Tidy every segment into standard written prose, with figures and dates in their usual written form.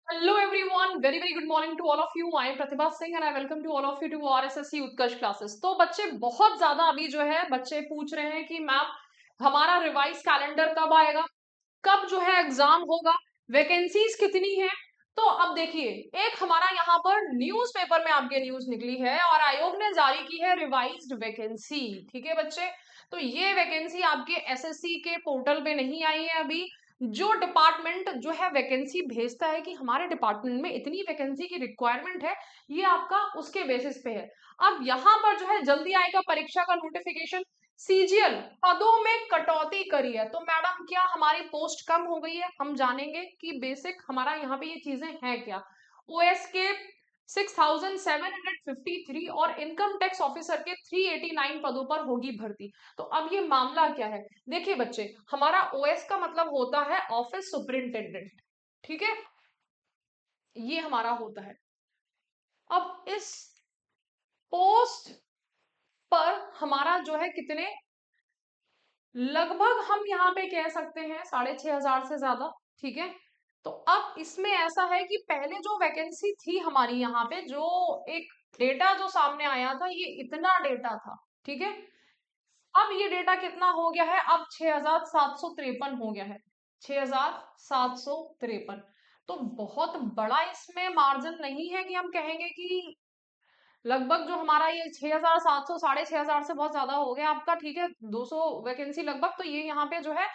Hello everyone, very very good morning to all of you. I am Pratibha Singh and I welcome to all of you to RSSC Utkarsh classes. तो बच्चे बहुत ज्यादा अभी जो है बच्चे पूछ रहे हैं कि मैम हमारा रिवाइज कैलेंडर कब आएगा, कब जो है एग्जाम होगा, वैकेंसीज कितनी है। तो अब देखिए, एक हमारा यहाँ पर न्यूज़पेपर में आपके न्यूज निकली है और आयोग ने जारी की है रिवाइज्ड वैकेंसी। ठीक है बच्चे, तो ये वैकेंसी आपके एसएससी के पोर्टल पे नहीं आई है अभी। जो डिपार्टमेंट जो है वैकेंसी भेजता है कि हमारे डिपार्टमेंट में इतनी वैकेंसी की रिक्वायरमेंट है, ये आपका उसके बेसिस पे है। अब यहाँ पर जो है जल्दी आएगा परीक्षा का नोटिफिकेशन। सीजीएल पदों में कटौती करी है, तो मैडम क्या हमारी पोस्ट कम हो गई है? हम जानेंगे कि बेसिक हमारा यहाँ पे ये चीजें हैं क्या। ओएस के 6753 और इनकम टैक्स ऑफिसर के 389 पदों पर होगी भर्ती। तो अब ये मामला क्या है? देखिए बच्चे, हमारा ओएस का मतलब होता है ऑफिस सुपरिंटेंडेंट। ठीक है, ये हमारा होता है। अब इस पोस्ट पर हमारा जो है कितने, लगभग हम यहाँ पे कह सकते हैं 6500 से ज्यादा। ठीक है, तो अब इसमें ऐसा है कि पहले जो वैकेंसी थी हमारी यहाँ पे, जो एक डेटा जो सामने आया था, ये इतना डेटा था। ठीक है, अब ये डेटा कितना हो गया है? अब 6753 हो गया है, 6753। तो बहुत बड़ा इसमें मार्जिन नहीं है कि हम कहेंगे कि लगभग जो हमारा ये 6700 6500 से बहुत ज्यादा हो गया आपका। ठीक है, 200 वैकेंसी लगभग। तो ये यहाँ पे जो है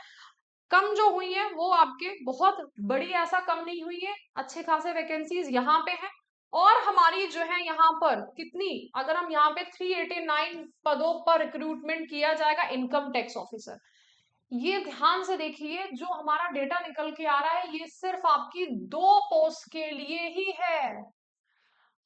कम जो हुई है वो आपके बहुत बड़ी ऐसा कम नहीं हुई है, अच्छे खासे वैकेंसीज यहाँ पे है। और हमारी जो है यहाँ पर कितनी, अगर हम यहाँ पे 389 पदों पर रिक्रूटमेंट किया जाएगा इनकम टैक्स ऑफिसर। ये ध्यान से देखिए, जो हमारा डेटा निकल के आ रहा है ये सिर्फ आपकी 2 पोस्ट के लिए ही है।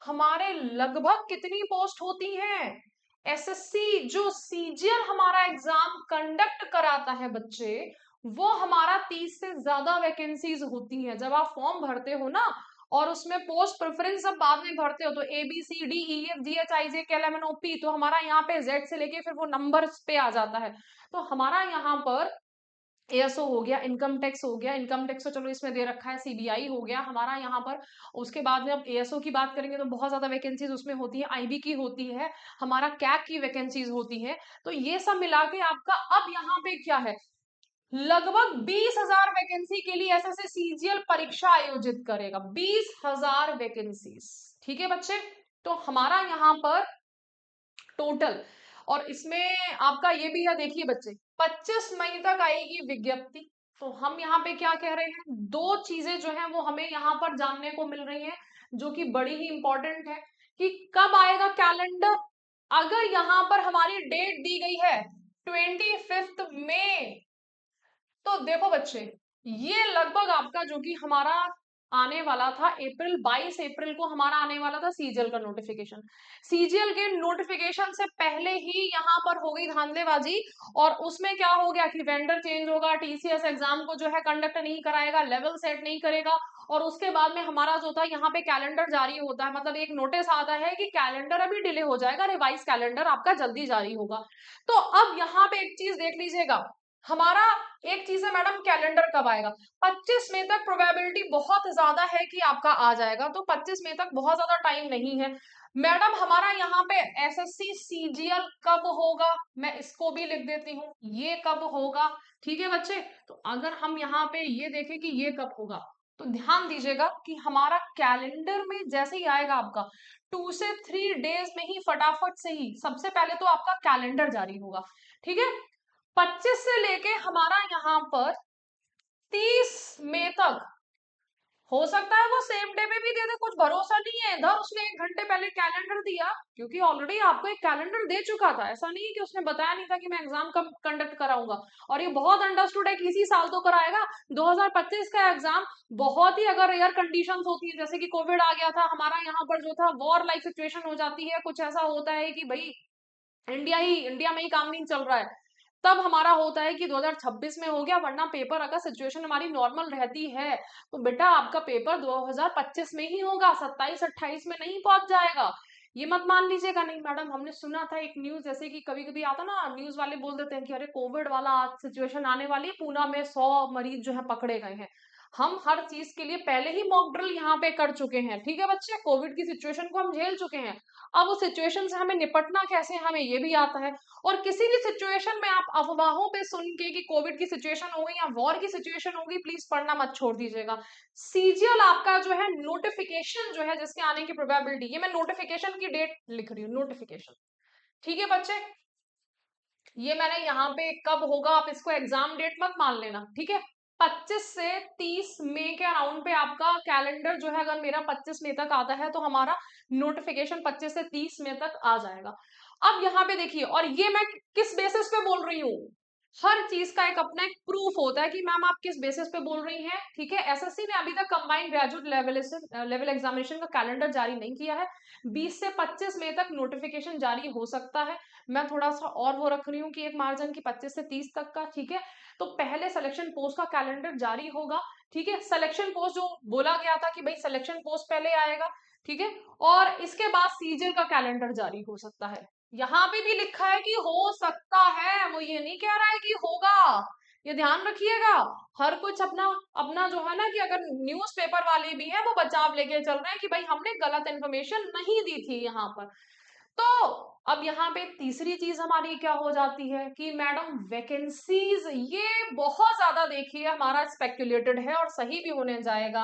हमारे लगभग कितनी पोस्ट होती हैं? एसएससी जो सीजीएल हमारा एग्जाम कंडक्ट कराता है बच्चे, वो हमारा 30 से ज्यादा वैकेंसीज होती हैं। जब आप फॉर्म भरते हो ना, और उसमें पोस्ट प्रेफरेंस सब बाद में भरते हो, तो A B C D E F G H I J K L M N O P, तो हमारा यहाँ पे जेड से लेके फिर वो नंबर्स पे आ जाता है। तो हमारा यहाँ पर एएसओ हो गया, इनकम टैक्स हो गया, इनकम टैक्स तो चलो इसमें दे रखा है, सीबीआई हो गया हमारा यहाँ पर। उसके बाद में अब एएसओ की बात करेंगे तो बहुत ज्यादा वैकेंसीज उसमें होती है, आईबी की होती है, हमारा कैग की वैकेंसीज होती है। तो ये सब मिला के आपका अब यहाँ पे क्या है, लगभग 20,000 वैकेंसी के लिए एसएससी सीजीएल परीक्षा आयोजित करेगा। 20,000 वैकेंसीज। ठीक है बच्चे, तो हमारा यहाँ पर टोटल, और इसमें आपका ये भी है, देखिए बच्चे 25 मई तक आएगी विज्ञप्ति। तो हम यहाँ पे क्या कह रहे हैं, दो चीजें जो है वो हमें यहाँ पर जानने को मिल रही हैं, जो कि बड़ी ही इंपॉर्टेंट है कि कब आएगा कैलेंडर। अगर यहाँ पर हमारी डेट दी गई है 25 मई, तो देखो बच्चे, ये लगभग आपका जो कि हमारा आने वाला था अप्रैल, 22 अप्रैल को हमारा आने वाला था सीजीएल का नोटिफिकेशन। सीजीएल के नोटिफिकेशन से पहले ही यहाँ पर हो गई धांधलेबाजी, और उसमें क्या हो गया कि वेंडर चेंज होगा, टीसीएस एग्जाम को जो है कंडक्ट नहीं कराएगा, लेवल सेट नहीं करेगा। और उसके बाद में हमारा जो था यहाँ पे कैलेंडर जारी होता है, मतलब एक नोटिस आता है कि कैलेंडर अभी डिले हो जाएगा, रिवाइज कैलेंडर आपका जल्दी जारी होगा। तो अब यहाँ पे एक चीज देख लीजिएगा, हमारा एक चीज है मैडम, कैलेंडर कब आएगा? 25 मई तक प्रोबेबिलिटी बहुत ज्यादा है कि आपका आ जाएगा, तो 25 मई तक बहुत ज्यादा टाइम नहीं है। मैडम हमारा यहाँ पे एसएससी सीजीएल कब होगा, मैं इसको भी लिख देती हूँ, ये कब होगा। ठीक है बच्चे, तो अगर हम यहाँ पे ये देखें कि ये कब होगा, तो ध्यान दीजिएगा कि हमारा कैलेंडर में जैसे ही आएगा आपका 2 से 3 डेज में ही फटाफट से ही सबसे पहले तो आपका कैलेंडर जारी होगा। ठीक है, 25 से लेके हमारा यहाँ पर 30 मई तक हो सकता है वो सेम डे में भी दे दे, कुछ भरोसा नहीं है। इधर उसने 1 घंटे पहले कैलेंडर दिया, क्योंकि ऑलरेडी आपको एक कैलेंडर दे चुका था, ऐसा नहीं है कि उसने बताया नहीं था कि मैं एग्जाम कब कंडक्ट कराऊंगा। और ये बहुत अंडरस्टूड है कि इसी साल तो कराएगा 2025 का एग्जाम। बहुत ही अगर रेयर कंडीशंस होती है, जैसे कि कोविड आ गया था हमारा यहाँ पर, जो था वॉर लाइक सिचुएशन हो जाती है, कुछ ऐसा होता है कि भाई इंडिया में ही काम नहीं चल रहा है, तब हमारा होता है कि 2026 में हो गया। वरना पेपर अगर सिचुएशन हमारी नॉर्मल रहती है, तो बेटा आपका पेपर 2025 में ही होगा, 27-28 में नहीं पहुंच जाएगा। ये मत मान लीजिएगा। नहीं मैडम, हमने सुना था एक न्यूज, जैसे कि कभी कभी आता ना, न्यूज वाले बोल देते हैं कि अरे कोविड वाला सिचुएशन आने वाली है, पूना में 100 मरीज जो है पकड़े गए हैं। हम हर चीज के लिए पहले ही मॉक ड्रिल यहाँ पे कर चुके हैं, ठीक है बच्चे, कोविड की सिचुएशन को हम झेल चुके हैं। अब उस सिचुएशन से हमें निपटना कैसे है, हमें ये भी आता है। और किसी भी सिचुएशन में आप अफवाहों पे सुन के कि कोविड की सिचुएशन होगी या वॉर की सिचुएशन होगी, प्लीज पढ़ना मत छोड़ दीजिएगा। सीजीएल आपका जो है नोटिफिकेशन जो है जिसके आने की प्रोबेबिलिटी, ये मैं नोटिफिकेशन की डेट लिख रही हूँ, नोटिफिकेशन, ठीक है बच्चे। ये मैंने यहाँ पे कब होगा आप इसको एग्जाम डेट मत मान लेना, ठीक है। 25 से 30 मई के अराउंड पे आपका कैलेंडर जो है, अगर मेरा 25 मई तक आता है तो हमारा नोटिफिकेशन 25 से 30 मई तक आ जाएगा। अब यहाँ पे देखिए, और ये मैं किस बेसिस पे बोल रही हूँ, हर चीज का एक अपना एक प्रूफ होता है कि मैम आप किस बेसिस पे बोल रही हैं, ठीक है। एसएससी ने अभी तक कंबाइंड ग्रेजुएट लेवल एग्जामिनेशन का कैलेंडर जारी नहीं किया है। 20 से 25 मई तक नोटिफिकेशन जारी हो सकता है। मैं थोड़ा सा और वो रख रही हूँ कि एक मार्जिन की 25 से 30 तक का, ठीक है। तो पहले सिलेक्शन पोस्ट का कैलेंडर जारी होगा, ठीक है। सिलेक्शन पोस्ट जो बोला गया था कि भाई सिलेक्शन पोस्ट पहले आएगा, ठीक है, और इसके बाद सीजीएल का कैलेंडर जारी हो सकता है। यहाँ पे भी लिखा है कि हो सकता है, वो ये नहीं कह रहा है कि होगा, ये ध्यान रखिएगा। हर कुछ अपना अपना जो है ना, कि अगर न्यूज़पेपर वाले भी हैं वो बचाव लेके चल रहे हैं कि भाई हमने गलत इन्फॉर्मेशन नहीं दी थी यहाँ पर। तो अब यहाँ पे तीसरी चीज हमारी क्या हो जाती है कि मैडम वैकेंसीज, ये बहुत ज्यादा देखिए हमारा स्पेक्युलेटेड है और सही भी होने जाएगा।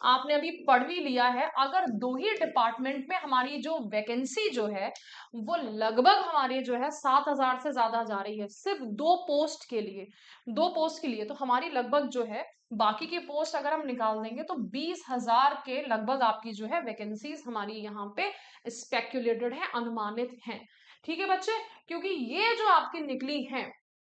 आपने अभी पढ़ भी लिया है, अगर दो ही डिपार्टमेंट में हमारी जो वैकेंसी जो है वो लगभग हमारी जो है 7,000 से ज्यादा जा रही है, सिर्फ दो पोस्ट के लिए, दो पोस्ट के लिए, तो हमारी लगभग जो है बाकी की पोस्ट अगर हम निकाल देंगे तो 20,000 के लगभग आपकी जो है वैकेंसीज हमारी यहाँ पे स्पेक्युलेटेड है, अनुमानित है, ठीक है बच्चे। क्योंकि ये जो आपकी निकली है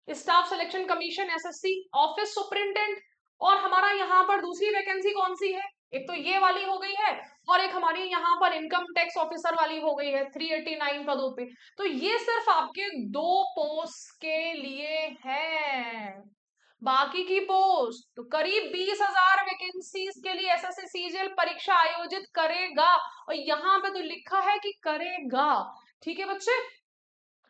staff selection commission SSC office superintendent, और हमारा यहाँ पर दूसरी वैकेंसी कौन सी है, एक तो ये वाली हो गई है, और एक हमारी यहाँ पर इनकम टैक्स ऑफिसर वाली हो गई है 389 पदों पे। तो ये सिर्फ आपके दो पोस्ट के लिए है, बाकी की पोस्ट तो करीब 20,000 वैकेंसीज के लिए एसएससी सीजीएल परीक्षा आयोजित करेगा, और यहाँ पे तो लिखा है कि करेगा, ठीक है बच्चे।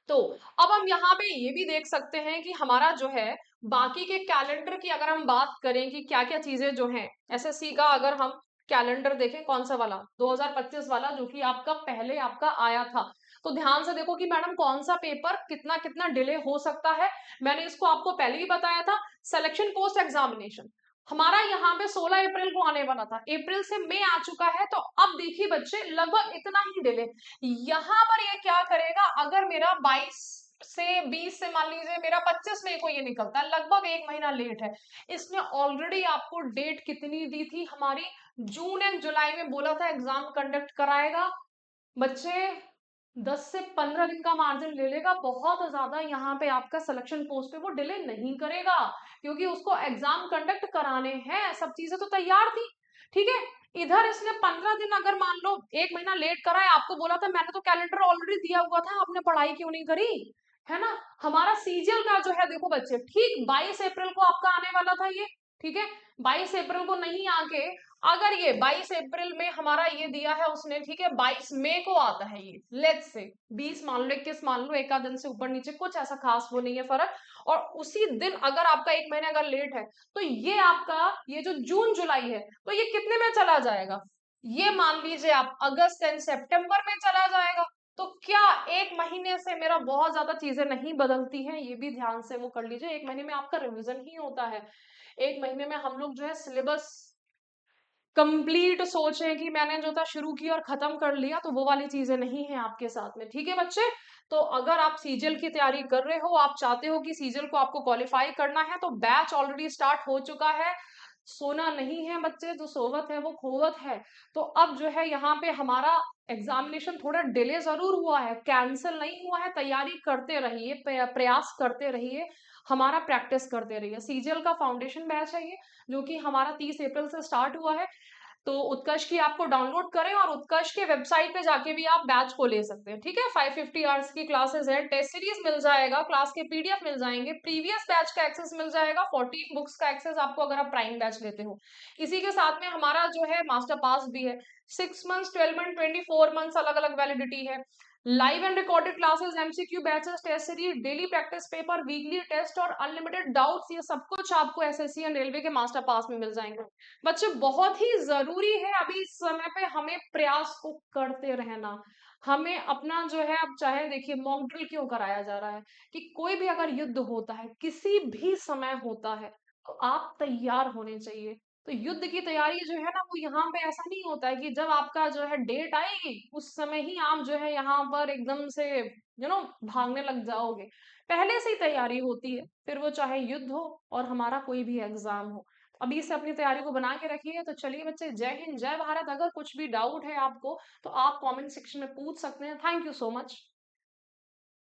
तो अब हम यहाँ पे ये भी देख सकते हैं कि हमारा जो है बाकी के कैलेंडर की अगर हम बात करें कि क्या क्या चीजें जो हैं एसएससी का, अगर हम कैलेंडर देखें कौन सा वाला 2025 वाला जो कि आपका पहले आपका आया था, तो ध्यान से देखो कि मैडम कौन सा पेपर कितना कितना डिले हो सकता है। मैंने इसको आपको पहले ही बताया था। सिलेक्शन पोस्ट एग्जामिनेशन हमारा यहाँ पे 16 अप्रैल को आने वाला था, अप्रैल से मई आ चुका है, तो अब देखिए बच्चे लगभग इतना ही डिले। यहाँ पर ये क्या करेगा, अगर मेरा 22 से 20 से मान लीजिए मेरा 25 मई को ये निकलता है, लगभग एक महीना लेट है। इसने ऑलरेडी आपको डेट कितनी दी थी हमारी, जून एंड जुलाई में बोला था एग्जाम कंडक्ट कराएगा बच्चे, 10 से 15 दिन का मार्जिन ले लेगा, बहुत ज्यादा यहाँ पे आपका सिलेक्शन पोस्ट पे वो डिले नहीं करेगा, क्योंकि उसको एग्जाम कंडक्ट कराने हैं, सब चीजें तो तैयार थी, ठीक है। इधर इसने 15 दिन अगर मान लो एक महीना लेट करा है, आपको बोला था मैंने तो कैलेंडर ऑलरेडी दिया हुआ था, आपने पढ़ाई क्यों नहीं करी, है ना। हमारा सीजीएल का जो है देखो बच्चे, ठीक 22 अप्रैल को आपका आने वाला था ये, ठीक है। 22 अप्रैल को नहीं आके, अगर ये 22 अप्रैल में हमारा ये दिया है उसने, ठीक है, 22 मई को आता है ये, लेट्स से 20 मान लो 21 मान लो, एक आध दिन से ऊपर नीचे कुछ ऐसा खास वो नहीं है फर्क, और उसी दिन अगर आपका एक महीने अगर लेट है, तो ये आपका ये जो जून जुलाई है तो ये कितने में चला जाएगा, ये मान लीजिए आप अगस्त एंड सितंबर में चला जाएगा। तो क्या एक महीने से मेरा बहुत ज्यादा चीजें नहीं बदलती हैं, ये भी ध्यान से वो कर लीजिए। एक महीने में आपका रिवीजन ही होता है, एक महीने में हम लोग जो है सिलेबस कंप्लीट सोचें कि मैंने जो था शुरू किया और खत्म कर लिया, तो वो वाली चीजें नहीं है आपके साथ में, ठीक है बच्चे। तो अगर आप सीजीएल की तैयारी कर रहे हो, आप चाहते हो कि सीजीएल को आपको क्वालिफाई करना है, तो बैच ऑलरेडी स्टार्ट हो चुका है। सोना नहीं है बच्चे, जो सोवत है वो खोवत है। तो अब जो है यहाँ पे हमारा एग्जामिनेशन थोड़ा डिले जरूर हुआ है, कैंसिल नहीं हुआ है, तैयारी करते रहिए, प्रयास करते रहिए, हमारा प्रैक्टिस करते रहिए। सीजीएल का फाउंडेशन बैच है ये, जो कि हमारा 30 अप्रैल से स्टार्ट हुआ है। तो उत्कर्ष की आपको डाउनलोड करें और उत्कर्ष के वेबसाइट पे जाके भी आप बैच को ले सकते हैं, ठीक है। 550 आवर्स की क्लासेस है, टेस्ट सीरीज मिल जाएगा, क्लास के पीडीएफ मिल जाएंगे, प्रीवियस बैच का एक्सेस मिल जाएगा, 14 बुक्स का एक्सेस आपको अगर आप प्राइम बैच लेते हो। इसी के साथ में हमारा जो है मास्टर पास भी है, 6 मंथ्स, 12 मंथ, 24 मंथ्स अलग अलग वैलिडिटी है। Live and recorded classes, MCQ batches, test series, daily practice paper, weekly test और अनलिमिटेड डाउट्स, ये सब कुछ आपको एसएससी एंड रेलवे के मास्टर पास में मिल जाएंगे। बच्चे बहुत ही जरूरी है अभी इस समय पे हमें प्रयास को करते रहना। हमें अपना जो है, अब चाहे देखिए मॉक ड्रिल क्यों कराया जा रहा है कि कोई भी अगर युद्ध होता है, किसी भी समय होता है, तो आप तैयार होने चाहिए। तो युद्ध की तैयारी जो है ना, वो यहाँ पे ऐसा नहीं होता है कि जब आपका जो है डेट आएगी उस समय ही आप जो है यहाँ पर एकदम से भागने लग जाओगे। पहले से ही तैयारी होती है, फिर वो चाहे युद्ध हो और हमारा कोई भी एग्जाम हो। अभी से अपनी तैयारी को बना के रखिए। तो चलिए बच्चे, जय हिंद जय भारत। अगर कुछ भी डाउट है आपको तो आप कमेंट सेक्शन में पूछ सकते हैं। Thank you so much.